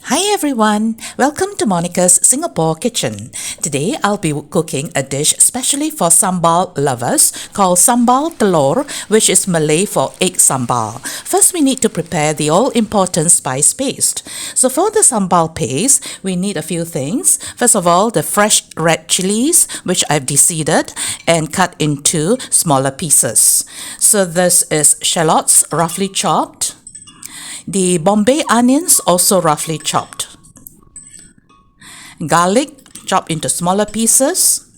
Hi everyone, welcome to Monica's Singapore Kitchen. Today I'll be cooking a dish specially for sambal lovers called Sambal Telur, which is Malay for egg sambal. First we need to prepare the all-important spice paste. So for the sambal paste, we need a few things. First of all, the fresh red chilies, which I've deseeded and cut into smaller pieces. So this is shallots, roughly chopped. The Bombay onions, also roughly chopped. Garlic, chopped into smaller pieces.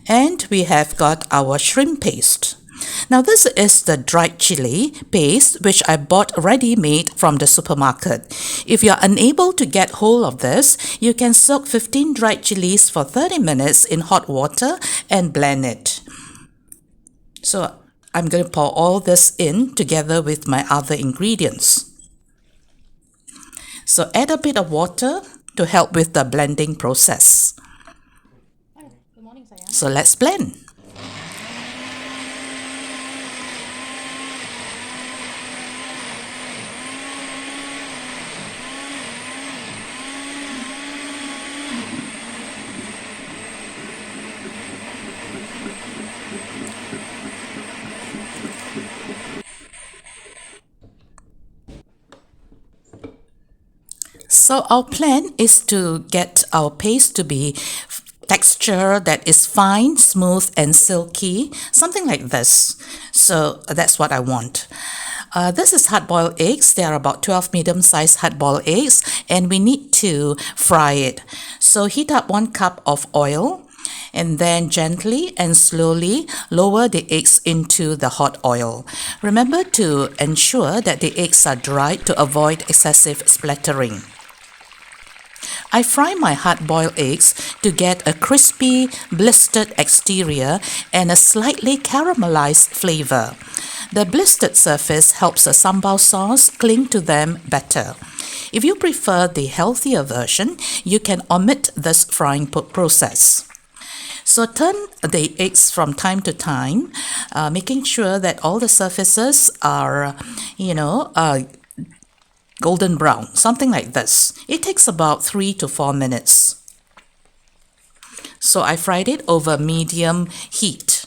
And we have got our shrimp paste. Now this is the dried chili paste which I bought ready-made from the supermarket. If you are unable to get hold of this, you can soak 15 dried chilies for 30 minutes in hot water and blend it. So I'm going to pour all this in together with my other ingredients. So add a bit of water to help with the blending process. So let's blend. So our plan is to get our paste to be texture that is fine, smooth and silky, something like this. So that's what I want. This is hard-boiled eggs. There are about 12 medium-sized hard-boiled eggs and we need to fry it. So heat up 1 cup of oil and then gently and slowly lower the eggs into the hot oil. Remember to ensure that the eggs are dry to avoid excessive splattering. I fry my hard-boiled eggs to get a crispy, blistered exterior and a slightly caramelized flavor. The blistered surface helps the sambal sauce cling to them better. If you prefer the healthier version, you can omit this frying process. So turn the eggs from time to time, making sure that all the surfaces are, golden brown, something like this. It takes about 3 to 4 minutes. So I fried it over medium heat.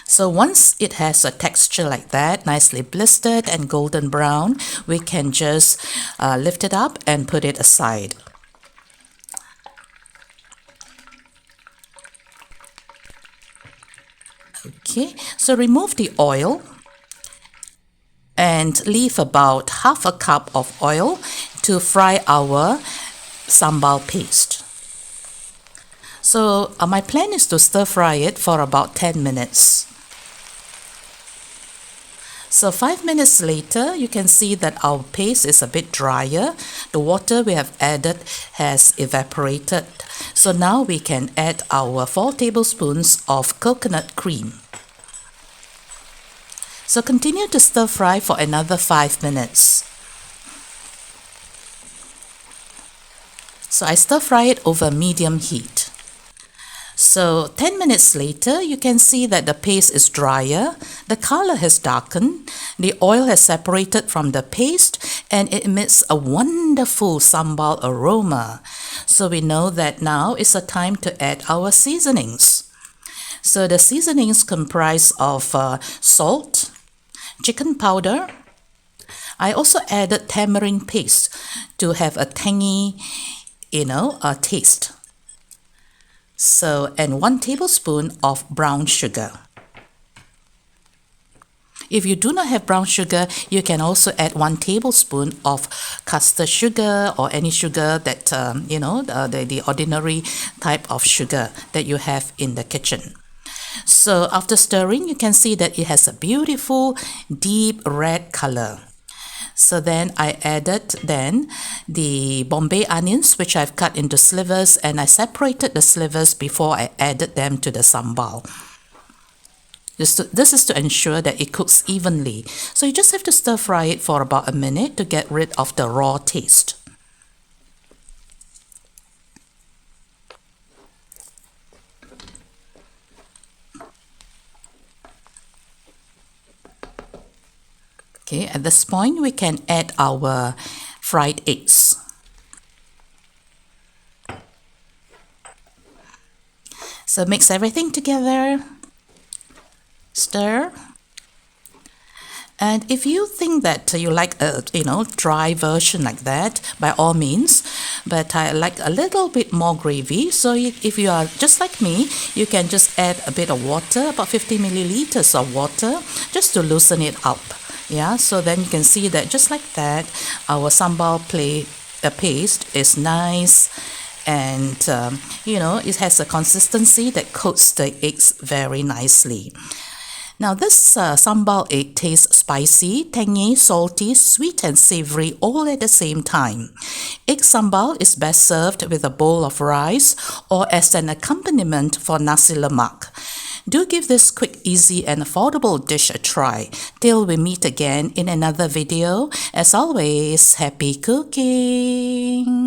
So once it has a texture like that, nicely blistered and golden brown, we can just lift it up and put it aside. Okay, so remove the oil and leave about half a cup of oil to fry our sambal paste. So my plan is to stir fry it for about 10 minutes. So 5 minutes later, you can see that our paste is a bit drier. The water we have added has evaporated. So now we can add our 4 tablespoons of coconut cream. So continue to stir fry for another 5 minutes. So I stir fry it over medium heat. So 10 minutes later, you can see that the paste is drier, the color has darkened, the oil has separated from the paste and it emits a wonderful sambal aroma. So we know that now is the time to add our seasonings. So the seasonings comprise of salt, chicken powder. I also added tamarind paste to have a tangy, taste. So, and 1 tablespoon of brown sugar. If you do not have brown sugar, you can also add 1 tablespoon of custard sugar or any sugar that, the ordinary type of sugar that you have in the kitchen. So after stirring, you can see that it has a beautiful deep red color. So then I added the Bombay onions, which I've cut into slivers, and I separated the slivers before I added them to the sambal. This is to ensure that it cooks evenly. So you just have to stir fry it for about a minute to get rid of the raw taste. Okay, at this point we can add our fried eggs. So mix everything together, stir. And if you think that you like a dry version like that, by all means, but I like a little bit more gravy. So if you are just like me, you can just add a bit of water, about 50 milliliters of water, just to loosen it up. Yeah, so then you can see that just like that, our sambal paste is nice, and it has a consistency that coats the eggs very nicely. Now this sambal egg tastes spicy, tangy, salty, sweet and savory all at the same time. Egg sambal is best served with a bowl of rice or as an accompaniment for nasi lemak. Do give this quick, easy and affordable dish a try. Till we meet again in another video, as always, happy cooking!